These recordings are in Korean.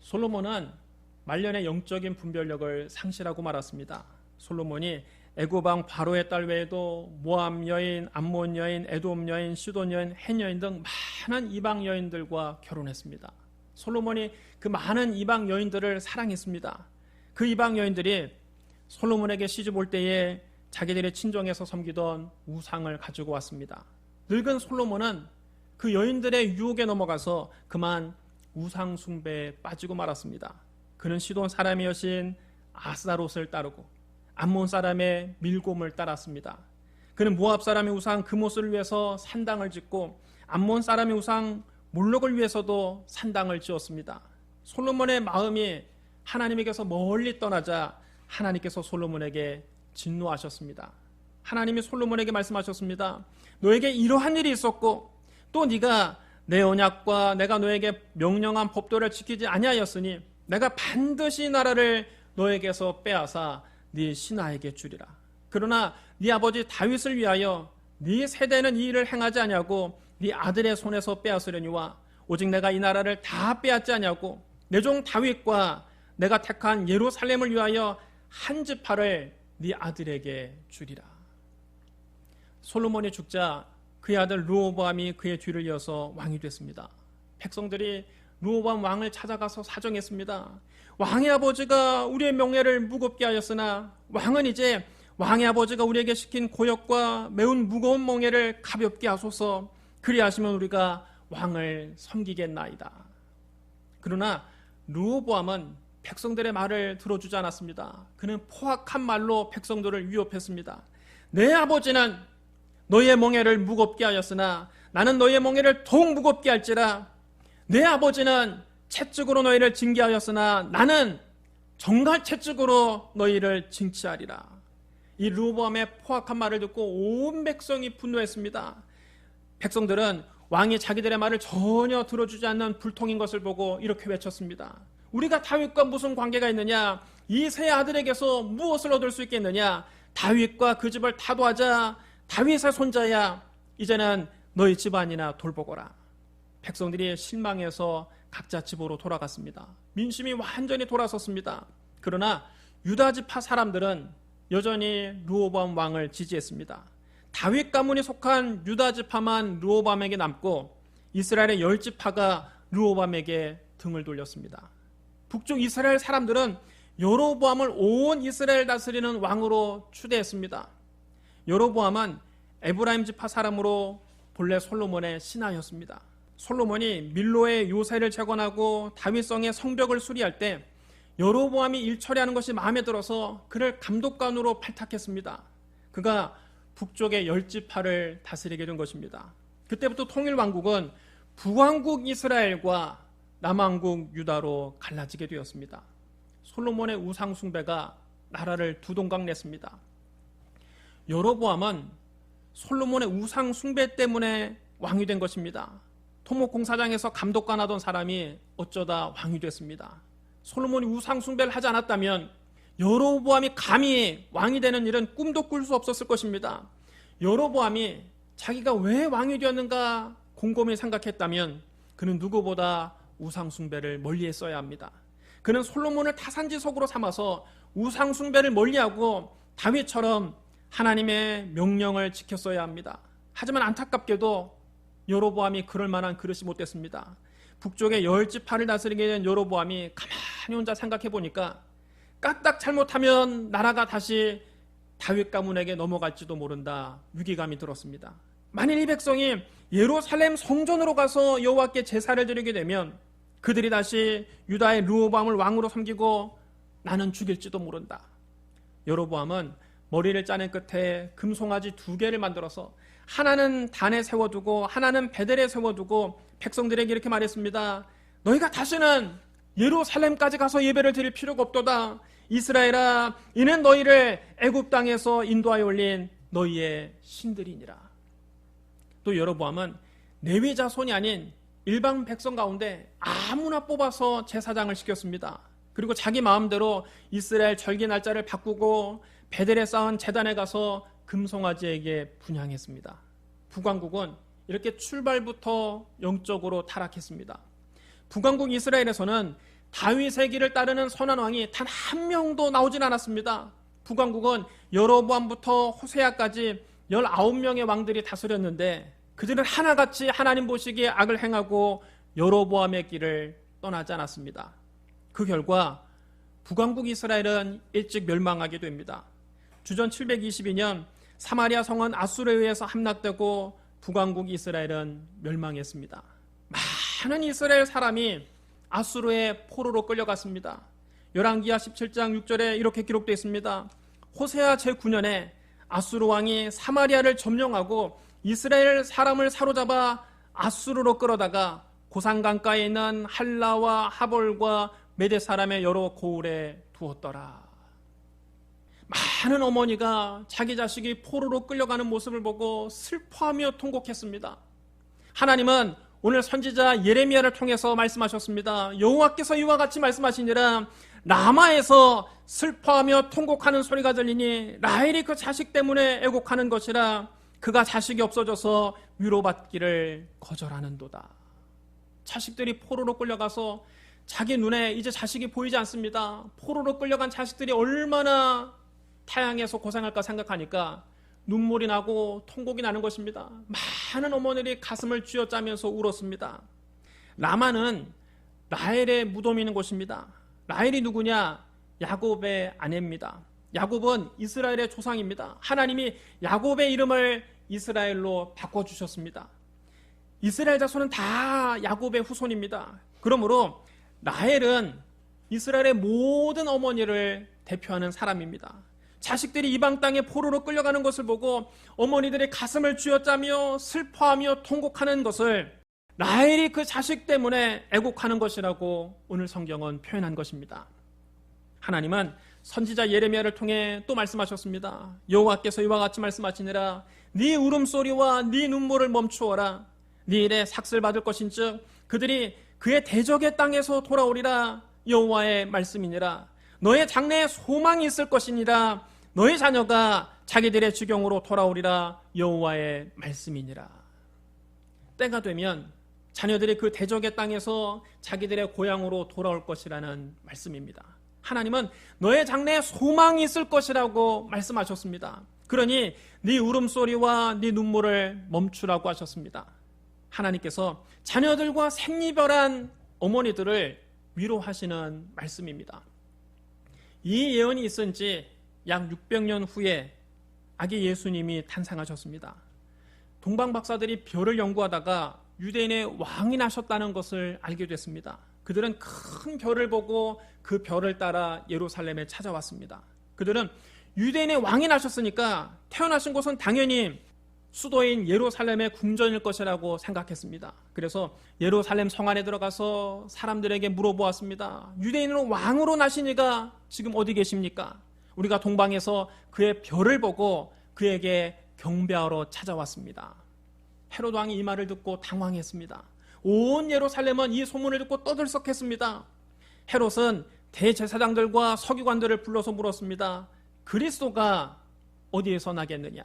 솔로몬은 말년에 영적인 분별력을 상실하고 말았습니다. 솔로몬이 애굽 왕 바로의 딸 외에도 모압 여인, 암몬 여인, 에돔 여인, 시돈 여인, 헷 여인 등 많은 이방 여인들과 결혼했습니다. 솔로몬이 그 많은 이방 여인들을 사랑했습니다. 그 이방 여인들이 솔로몬에게 시집 올 때에 자기들의 친정에서 섬기던 우상을 가지고 왔습니다. 늙은 솔로몬은 그 여인들의 유혹에 넘어가서 그만 우상 숭배에 빠지고 말았습니다. 그는 시돈 사람의 여신 아스다롯을 따르고 암몬 사람의 밀곰을 따랐습니다. 그는 모압 사람의 우상 그못을 위해서 산당을 짓고 암몬 사람의 우상 몰록을 위해서도 산당을 지었습니다. 솔로몬의 마음이 하나님에게서 멀리 떠나자 하나님께서 솔로몬에게 진노하셨습니다. 하나님이 솔로몬에게 말씀하셨습니다. 너에게 이러한 일이 있었고 또 네가 내 언약과 내가 너에게 명령한 법도를 지키지 아니하였으니 내가 반드시 나라를 너에게서 빼앗아 네 신하에게 주리라. 그러나 네 아버지 다윗을 위하여 네 세대는 이 일을 행하지 아니하고 네 아들의 손에서 빼앗으려니와 오직 내가 이 나라를 다 빼앗지 아니하고 내 종 다윗과 내가 택한 예루살렘을 위하여 한 지파를 네 아들에게 주리라. 솔로몬이 죽자 그의 아들 르호보암이 그의 뒤를 이어서 왕이 됐습니다. 백성들이 르호보암 왕을 찾아가서 사정했습니다. 왕의 아버지가 우리의 명예를 무겁게 하였으나 왕은 이제 왕의 아버지가 우리에게 시킨 고역과 매운 무거운 멍에를 가볍게 하소서. 그리하시면 우리가 왕을 섬기겠나이다. 그러나 르호보암은 백성들의 말을 들어주지 않았습니다. 그는 포악한 말로 백성들을 위협했습니다. 내 아버지는 너희의 멍에를 무겁게 하였으나 나는 너희의 멍에를 더욱 무겁게 할지라. 내 아버지는 채찍으로 너희를 징계하였으나 나는 정갈 채찍으로 너희를 징치하리라. 이 르호보암의 포악한 말을 듣고 온 백성이 분노했습니다. 백성들은 왕이 자기들의 말을 전혀 들어주지 않는 불통인 것을 보고 이렇게 외쳤습니다. 우리가 다윗과 무슨 관계가 있느냐? 이 세 아들에게서 무엇을 얻을 수 있겠느냐? 다윗과 그 집을 타도하자. 다윗의 손자야. 이제는 너희 집안이나 돌보거라. 백성들이 실망해서 각자 집으로 돌아갔습니다. 민심이 완전히 돌아섰습니다. 그러나 유다 지파 사람들은 여전히 르호보암 왕을 지지했습니다. 다윗 가문이 속한 유다 지파만 르호보암에게 남고 이스라엘의 10지파가 르호보암에게 등을 돌렸습니다. 북쪽 이스라엘 사람들은 여로보암을 온 이스라엘 다스리는 왕으로 추대했습니다. 여로보암은 에브라임 지파 사람으로 본래 솔로몬의 신하였습니다. 솔로몬이 밀로의 요새를 재건하고 다윗성의 성벽을 수리할 때 여로보암이 일 처리하는 것이 마음에 들어서 그를 감독관으로 발탁했습니다. 그가 북쪽의 10지파를 다스리게 된 것입니다. 그때부터 통일왕국은 북왕국 이스라엘과 남왕국 유다로 갈라지게 되었습니다. 솔로몬의 우상 숭배가 나라를 두 동강 냈습니다. 여로보암은 솔로몬의 우상 숭배 때문에 왕이 된 것입니다. 토목공사장에서 감독관 하던 사람이 어쩌다 왕이 됐습니다. 솔로몬이 우상 숭배를 하지 않았다면 여로보암이 감히 왕이 되는 일은 꿈도 꿀 수 없었을 것입니다. 여로보암이 자기가 왜 왕이 되었는가 곰곰이 생각했다면 그는 누구보다 우상 숭배를 멀리했어야 합니다. 그는 솔로몬을 타산지석으로 삼아서 우상 숭배를 멀리하고 다윗처럼 하나님의 명령을 지켰어야 합니다. 하지만 안타깝게도 여로보암이 그럴 만한 그릇이 못 됐습니다. 북쪽의 10지파를 다스리게 된 여로보암이 가만히 혼자 생각해 보니까 까딱 잘못하면 나라가 다시 다윗 가문에게 넘어갈지도 모른다 위기감이 들었습니다. 만일 이 백성이 예루살렘 성전으로 가서 여호와께 제사를 드리게 되면 그들이 다시 유다의 르호보암을 왕으로 섬기고 나는 죽일지도 모른다. 여로보암은 머리를 짜낸 끝에 금송아지 2개를 만들어서 하나는 단에 세워두고 하나는 베델에 세워두고 백성들에게 이렇게 말했습니다. 너희가 다시는 예루살렘까지 가서 예배를 드릴 필요가 없도다. 이스라엘아, 이는 너희를 애굽 땅에서 인도하여 올린 너희의 신들이니라. 또 여로보암은 레위 자손이 아닌 일반 백성 가운데 아무나 뽑아서 제사장을 시켰습니다. 그리고 자기 마음대로 이스라엘 절기 날짜를 바꾸고 베델에 쌓은 제단에 가서 금송아지에게 분향했습니다. 북왕국은 이렇게 출발부터 영적으로 타락했습니다. 북왕국 이스라엘에서는 다윗의 길을 따르는 선한 왕이 단 한 명도 나오진 않았습니다. 북왕국은 여로보암부터 호세아까지 19명의 왕들이 다스렸는데 그들은 하나같이 하나님 보시기에 악을 행하고 여로보암의 길을 떠나지 않았습니다. 그 결과 북왕국 이스라엘은 일찍 멸망하게 됩니다. 주전 722년 사마리아 성은 아수르에 의해서 함락되고 북왕국 이스라엘은 멸망했습니다. 많은 이스라엘 사람이 아수르의 포로로 끌려갔습니다. 열왕기하 17장 6절에 이렇게 기록되어 있습니다. 호세아 제9년에 아수르 왕이 사마리아를 점령하고 이스라엘 사람을 사로잡아 아수르로 끌어다가 고산 강가에 있는 할라와 하볼과 메대 사람의 여러 고을에 두었더라. 많은 어머니가 자기 자식이 포로로 끌려가는 모습을 보고 슬퍼하며 통곡했습니다. 하나님은 오늘 선지자 예레미야를 통해서 말씀하셨습니다. 여호와께서 이와 같이 말씀하시니라. 라마에서 슬퍼하며 통곡하는 소리가 들리니 라헬이 그 자식 때문에 애곡하는 것이라. 그가 자식이 없어져서 위로받기를 거절하는도다. 자식들이 포로로 끌려가서 자기 눈에 이제 자식이 보이지 않습니다. 포로로 끌려간 자식들이 얼마나 타향에서 고생할까 생각하니까 눈물이 나고 통곡이 나는 것입니다. 많은 어머니들이 가슴을 쥐어짜면서 울었습니다. 라마는 라헬의 무덤이 있는 곳입니다. 라헬이 누구냐? 야곱의 아내입니다. 야곱은 이스라엘의 조상입니다. 하나님이 야곱의 이름을 이스라엘로 바꿔주셨습니다. 이스라엘 자손은 다 야곱의 후손입니다. 그러므로 라헬은 이스라엘의 모든 어머니를 대표하는 사람입니다. 자식들이 이방 땅에 포로로 끌려가는 것을 보고 어머니들의 가슴을 쥐어짜며 슬퍼하며 통곡하는 것을 라헬이 그 자식 때문에 애곡하는 것이라고 오늘 성경은 표현한 것입니다. 하나님은 선지자 예레미야를 통해 또 말씀하셨습니다. 여호와께서 이와 같이 말씀하시니라. 네 울음소리와 네 눈물을 멈추어라. 네 일에 삭슬 받을 것인즉 그들이 그의 대적의 땅에서 돌아오리라. 여호와의 말씀이니라. 너의 장래에 소망이 있을 것이니라. 너의 자녀가 자기들의 지경으로 돌아오리라. 여호와의 말씀이니라. 때가 되면 자녀들이 그 대적의 땅에서 자기들의 고향으로 돌아올 것이라는 말씀입니다. 하나님은 너의 장래에 소망이 있을 것이라고 말씀하셨습니다. 그러니 네 울음소리와 네 눈물을 멈추라고 하셨습니다. 하나님께서 자녀들과 생리별한 어머니들을 위로하시는 말씀입니다. 이 예언이 있은 지 약 600년 후에 아기 예수님이 탄생하셨습니다. 동방 박사들이 별을 연구하다가 유대인의 왕이 나셨다는 것을 알게 됐습니다. 그들은 큰 별을 보고 그 별을 따라 예루살렘에 찾아왔습니다. 그들은 유대인의 왕이 나셨으니까 태어나신 곳은 당연히 수도인 예루살렘의 궁전일 것이라고 생각했습니다. 그래서 예루살렘 성 안에 들어가서 사람들에게 물어보았습니다. 유대인은 왕으로 나신 이가 지금 어디 계십니까? 우리가 동방에서 그의 별을 보고 그에게 경배하러 찾아왔습니다. 헤롯 왕이 이 말을 듣고 당황했습니다. 온 예루살렘은 이 소문을 듣고 떠들썩했습니다. 헤롯은 대제사장들과 서기관들을 불러서 물었습니다. 그리스도가 어디에서 나겠느냐?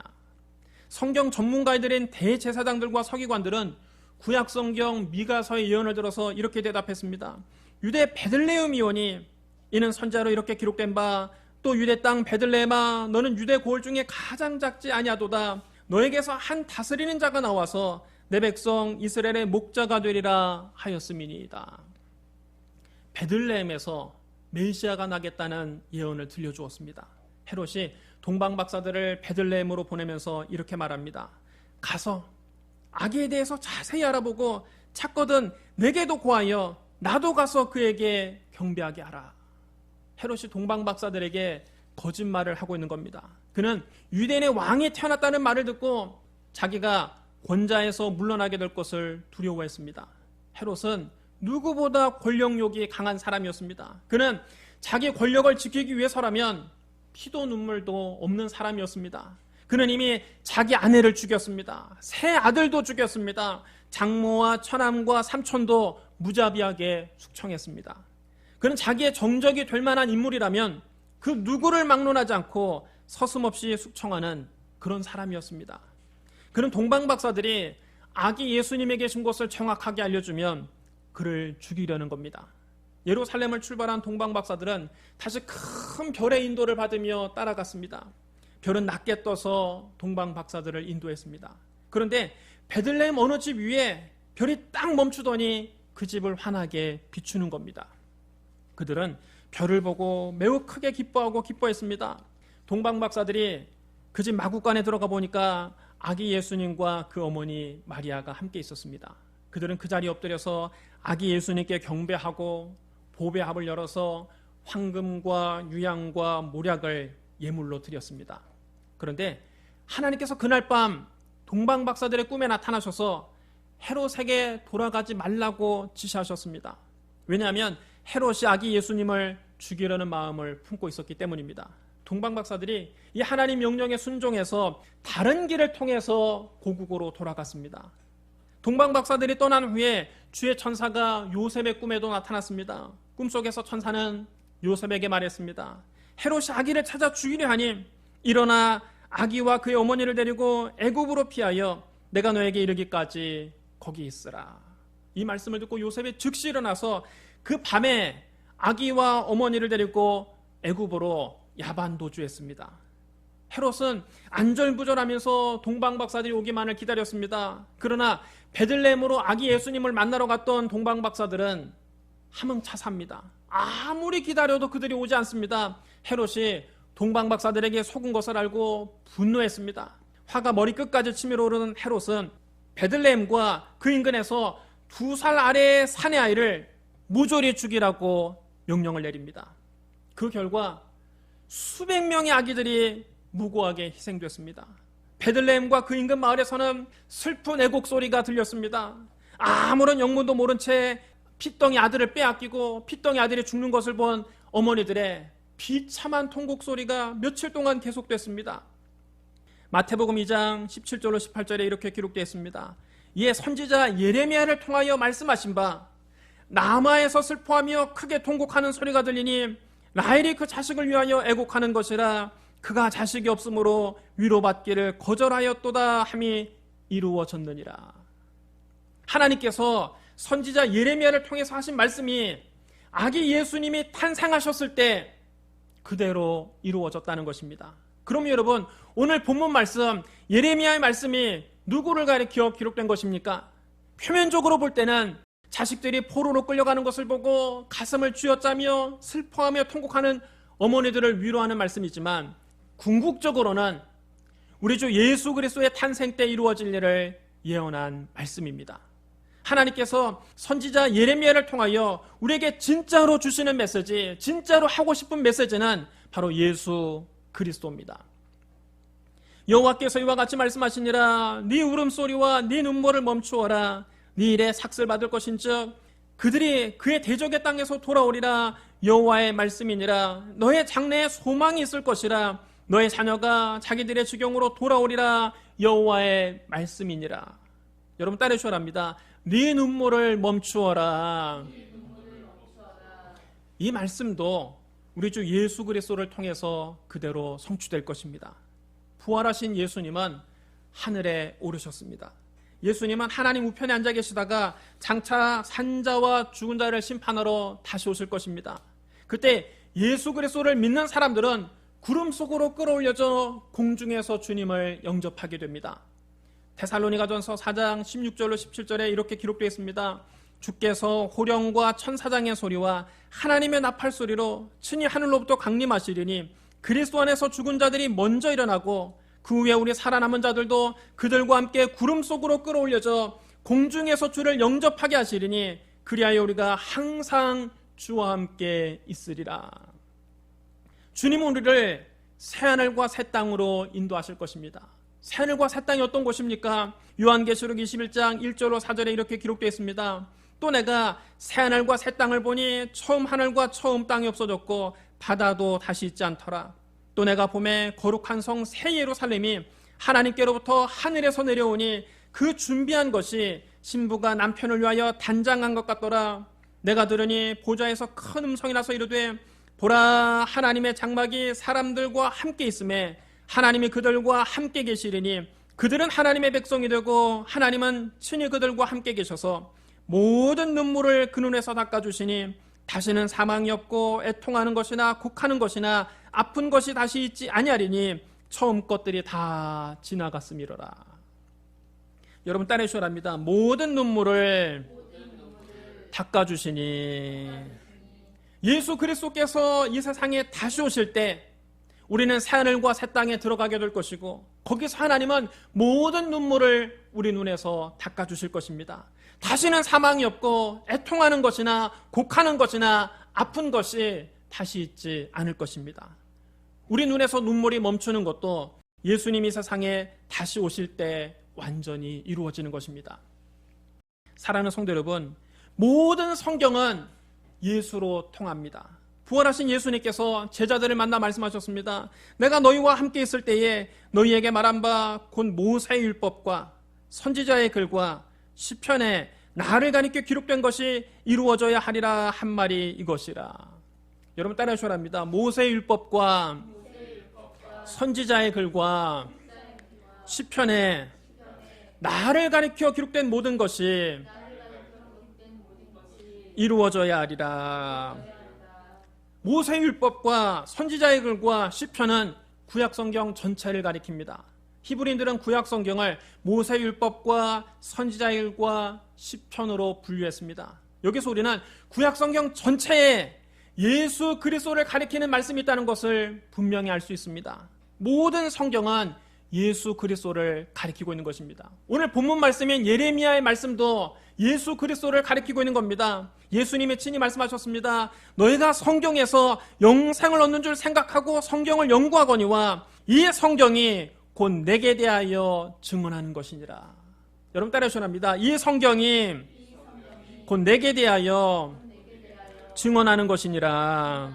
성경 전문가들인 대제사장들과 서기관들은 구약성경 미가서의 예언을 들어서 이렇게 대답했습니다. 유대 베들레헴이오니 이는 선지자로 이렇게 기록된 바 또 유대 땅 베들레헴아 너는 유대 고을 중에 가장 작지 아니하도다. 너에게서 한 다스리는 자가 나와서 내 백성 이스라엘의 목자가 되리라 하였음이니이다. 베들레헴에서 메시아가 나겠다는 예언을 들려주었습니다. 헤롯이 동방 박사들을 베들레헴으로 보내면서 이렇게 말합니다. 가서 아기에 대해서 자세히 알아보고 찾거든 내게도 고하여 나도 가서 그에게 경배하게 하라. 헤롯이 동방 박사들에게 거짓말을 하고 있는 겁니다. 그는 유대인의 왕이 태어났다는 말을 듣고 자기가 권자에서 물러나게 될 것을 두려워했습니다. 헤롯은 누구보다 권력욕이 강한 사람이었습니다. 그는 자기 권력을 지키기 위해서라면 피도 눈물도 없는 사람이었습니다. 그는 이미 자기 아내를 죽였습니다. 세 아들도 죽였습니다. 장모와 처남과 삼촌도 무자비하게 숙청했습니다. 그는 자기의 정적이 될 만한 인물이라면 그 누구를 막론하지 않고 서슴없이 숙청하는 그런 사람이었습니다. 그는 동방 박사들이 아기 예수님이 계신 곳을 정확하게 알려주면 그를 죽이려는 겁니다. 예루살렘을 출발한 동방 박사들은 다시 큰 별의 인도를 받으며 따라갔습니다. 별은 낮게 떠서 동방 박사들을 인도했습니다. 그런데 베들레헴 어느 집 위에 별이 딱 멈추더니 그 집을 환하게 비추는 겁니다. 그들은 별을 보고 매우 크게 기뻐하고 기뻐했습니다. 동방 박사들이 그 집 마구간에 들어가 보니까 아기 예수님과 그 어머니 마리아가 함께 있었습니다. 그들은 그 자리에 엎드려서 아기 예수님께 경배하고 보배합을 열어서 황금과 유향과 모략을 예물로 드렸습니다. 그런데 하나님께서 그날 밤 동방 박사들의 꿈에 나타나셔서 헤롯에게 돌아가지 말라고 지시하셨습니다. 왜냐하면 헤롯이 아기 예수님을 죽이려는 마음을 품고 있었기 때문입니다. 동방 박사들이 이 하나님 명령에 순종해서 다른 길을 통해서 고국으로 돌아갔습니다. 동방 박사들이 떠난 후에 주의 천사가 요셉의 꿈에도 나타났습니다. 꿈속에서 천사는 요셉에게 말했습니다. 헤롯이 아기를 찾아 죽이려 하니 일어나 아기와 그의 어머니를 데리고 애굽으로 피하여 내가 너에게 이르기까지 거기 있으라. 이 말씀을 듣고 요셉이 즉시 일어나서 그 밤에 아기와 어머니를 데리고 애굽으로 야반도주했습니다. 헤롯은 안절부절하면서 동방 박사들이 오기만을 기다렸습니다. 그러나 베들레헴으로 아기 예수님을 만나러 갔던 동방 박사들은 함흥차사입니다. 아무리 기다려도 그들이 오지 않습니다. 헤롯이 동방 박사들에게 속은 것을 알고 분노했습니다. 화가 머리끝까지 치밀어 오르는 헤롯은 베들레헴과 그 인근에서 2살 아래의 사내 아이를 모조리 죽이라고 명령을 내립니다. 그 결과 수백 명의 아기들이 무고하게 희생됐습니다. 베들레헴과 그 인근 마을에서는 슬픈 애곡 소리가 들렸습니다. 아무런 영문도 모른 채 핏덩이 아들을 빼앗기고 핏덩이 아들이 죽는 것을 본 어머니들의 비참한 통곡 소리가 며칠 동안 계속됐습니다. 마태복음 2장 17절로 18절에 이렇게 기록되어 있습니다. 이에 선지자 예레미야를 통하여 말씀하신 바 라마에서 슬퍼하며 크게 통곡하는 소리가 들리니 라헬이 그 자식을 위하여 애곡하는 것이라 그가 자식이 없으므로 위로받기를 거절하였도다 함이 이루어졌느니라. 하나님께서 선지자 예레미야를 통해서 하신 말씀이 아기 예수님이 탄생하셨을 때 그대로 이루어졌다는 것입니다. 그럼 여러분, 오늘 본문 말씀 예레미야의 말씀이 누구를 가리켜 기록된 것입니까? 표면적으로 볼 때는 자식들이 포로로 끌려가는 것을 보고 가슴을 쥐어짜며 슬퍼하며 통곡하는 어머니들을 위로하는 말씀이지만 궁극적으로는 우리 주 예수 그리스도의 탄생 때 이루어질 일을 예언한 말씀입니다. 하나님께서 선지자 예레미야를 통하여 우리에게 진짜로 주시는 메시지, 진짜로 하고 싶은 메시지는 바로 예수 그리스도입니다. 여호와께서 이와 같이 말씀하시니라. 네 울음소리와 네 눈물을 멈추어라. 네 일에 삭슬 받을 것인즉 그들이 그의 대적의 땅에서 돌아오리라. 여호와의 말씀이니라. 너의 장래에 소망이 있을 것이라. 너의 자녀가 자기들의 지경으로 돌아오리라. 여호와의 말씀이니라. 여러분 따르셔야 합니다. 네 눈물을 멈추어라. 이 말씀도 우리 주 예수 그리스도를 통해서 그대로 성취될 것입니다. 부활하신 예수님은 하늘에 오르셨습니다. 예수님은 하나님 우편에 앉아 계시다가 장차 산자와 죽은 자를 심판하러 다시 오실 것입니다. 그때 예수 그리스도를 믿는 사람들은 구름 속으로 끌어올려져 공중에서 주님을 영접하게 됩니다. 데살로니가전서 4장 16절로 17절에 이렇게 기록되어 있습니다. 주께서 호령과 천사장의 소리와 하나님의 나팔 소리로 친히 하늘로부터 강림하시리니 그리스도 안에서 죽은 자들이 먼저 일어나고 그 후에 우리 살아남은 자들도 그들과 함께 구름 속으로 끌어올려져 공중에서 주를 영접하게 하시리니 그리하여 우리가 항상 주와 함께 있으리라. 주님은 우리를 새하늘과 새 땅으로 인도하실 것입니다. 새하늘과 새 땅이 어떤 곳입니까? 요한계시록 21장 1절로 4절에 이렇게 기록되어 있습니다. 또 내가 새하늘과 새 땅을 보니 처음 하늘과 처음 땅이 없어졌고 바다도 다시 있지 않더라. 또 내가 보매 거룩한 성 새 예루살렘이 하나님께로부터 하늘에서 내려오니 그 준비한 것이 신부가 남편을 위하여 단장한 것 같더라. 내가 들으니 보좌에서 큰 음성이 나서 이르되 보라, 하나님의 장막이 사람들과 함께 있음에 하나님이 그들과 함께 계시리니 그들은 하나님의 백성이 되고 하나님은 친히 그들과 함께 계셔서 모든 눈물을 그 눈에서 닦아주시니 다시는 사망이 없고 애통하는 것이나 곡하는 것이나 아픈 것이 다시 있지 아니하리니 처음 것들이 다 지나갔음이로라. 여러분 따라해 주시랍니다. 모든 눈물을 닦아주시니. 예수 그리스도께서 이 세상에 다시 오실 때 우리는 새하늘과 새 땅에 들어가게 될 것이고, 거기서 하나님은 모든 눈물을 우리 눈에서 닦아주실 것입니다. 다시는 사망이 없고 애통하는 것이나 곡하는 것이나 아픈 것이 다시 있지 않을 것입니다. 우리 눈에서 눈물이 멈추는 것도 예수님이 세상에 다시 오실 때 완전히 이루어지는 것입니다. 사랑하는 성도 여러분, 모든 성경은 예수로 통합니다. 부활하신 예수님께서 제자들을 만나 말씀하셨습니다. 내가 너희와 함께 있을 때에 너희에게 말한 바 곧 모세의 율법과 선지자의 글과 시편에 나를 가리켜 기록된 것이 이루어져야 하리라 한 말이 이것이라. 여러분 따라해 주셔야 합니다. 모세의 율법과 선지자의 글과 시편에 나를 가리켜 기록된 모든 것이 이루어져야 하리라. 모세의 율법과 선지자의 글과 시편은 구약성경 전체를 가리킵니다. 히브리인들은 구약성경을 모세의 율법과 선지자의 글과 시편으로 분류했습니다. 여기서 우리는 구약성경 전체에 예수 그리스도를 가리키는 말씀이 있다는 것을 분명히 알 수 있습니다. 모든 성경은 예수 그리스도를 가리키고 있는 것입니다. 오늘 본문 말씀인 예레미야의 말씀도 예수 그리스도를 가리키고 있는 겁니다. 예수님이 친히 말씀하셨습니다. 너희가 성경에서 영생을 얻는 줄 생각하고 성경을 연구하거니와 이 성경이 곧 내게 대하여 증언하는 것이니라. 여러분 따라해 주셔야 합니다. 이 성경이 곧 내게 대하여 증언하는 것이니라.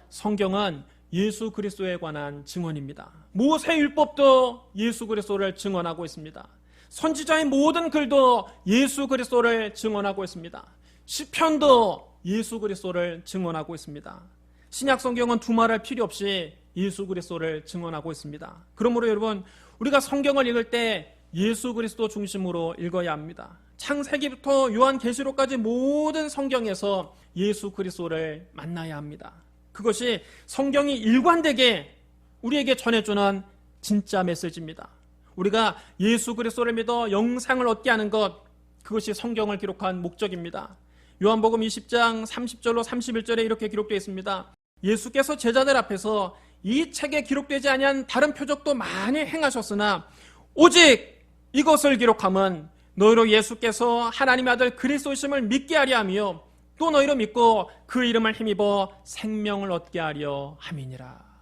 성경은 예수 그리스도에 관한 증언입니다. 모세 율법도 예수 그리스도를 증언하고 있습니다. 선지자의 모든 글도 예수 그리스도를 증언하고 있습니다. 시편도 예수 그리스도를 증언하고 있습니다. 신약 성경은 두말할 필요 없이 예수 그리스도를 증언하고 있습니다. 그러므로 여러분, 우리가 성경을 읽을 때 예수 그리스도 중심으로 읽어야 합니다. 창세기부터 요한계시록까지 모든 성경에서 예수 그리스도를 만나야 합니다. 그것이 성경이 일관되게 우리에게 전해주는 진짜 메시지입니다. 우리가 예수 그리스도를 믿어 영생을 얻게 하는 것, 그것이 성경을 기록한 목적입니다. 요한복음 20장 30절로 31절에 이렇게 기록되어 있습니다. 예수께서 제자들 앞에서 이 책에 기록되지 아니한 다른 표적도 많이 행하셨으나 오직 이것을 기록함은 너희로 예수께서 하나님의 아들 그리스도이심을 믿게 하려 하며 또 너희로 믿고 그 이름을 힘입어 생명을 얻게 하려 함이니라.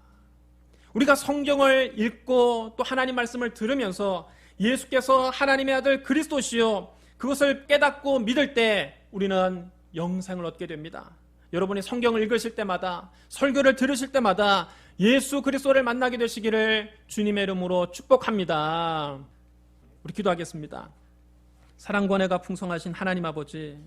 우리가 성경을 읽고 또 하나님 말씀을 들으면서 예수께서 하나님의 아들 그리스도시요 그것을 깨닫고 믿을 때 우리는 영생을 얻게 됩니다. 여러분이 성경을 읽으실 때마다, 설교를 들으실 때마다 예수 그리스도를 만나게 되시기를 주님의 이름으로 축복합니다. 우리 기도하겠습니다. 사랑과 은혜가 풍성하신 하나님 아버지,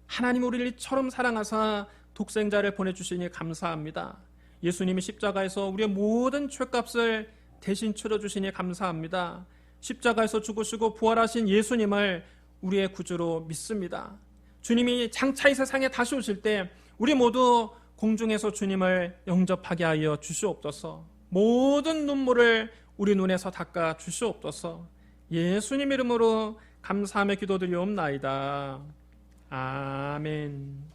하나님 우리를 이처럼 사랑하사 독생자를 보내주시니 감사합니다. 예수님이 십자가에서 우리의 모든 죄값을 대신 치러주시니 감사합니다. 십자가에서 죽으시고 부활하신 예수님을 우리의 구주로 믿습니다. 주님이 장차 이 세상에 다시 오실 때 우리 모두 공중에서 주님을 영접하게 하여 주시옵소서. 모든 눈물을 우리 눈에서 닦아 주시옵소서. 예수님 이름으로 감사하며 기도드리옵나이다. 아멘.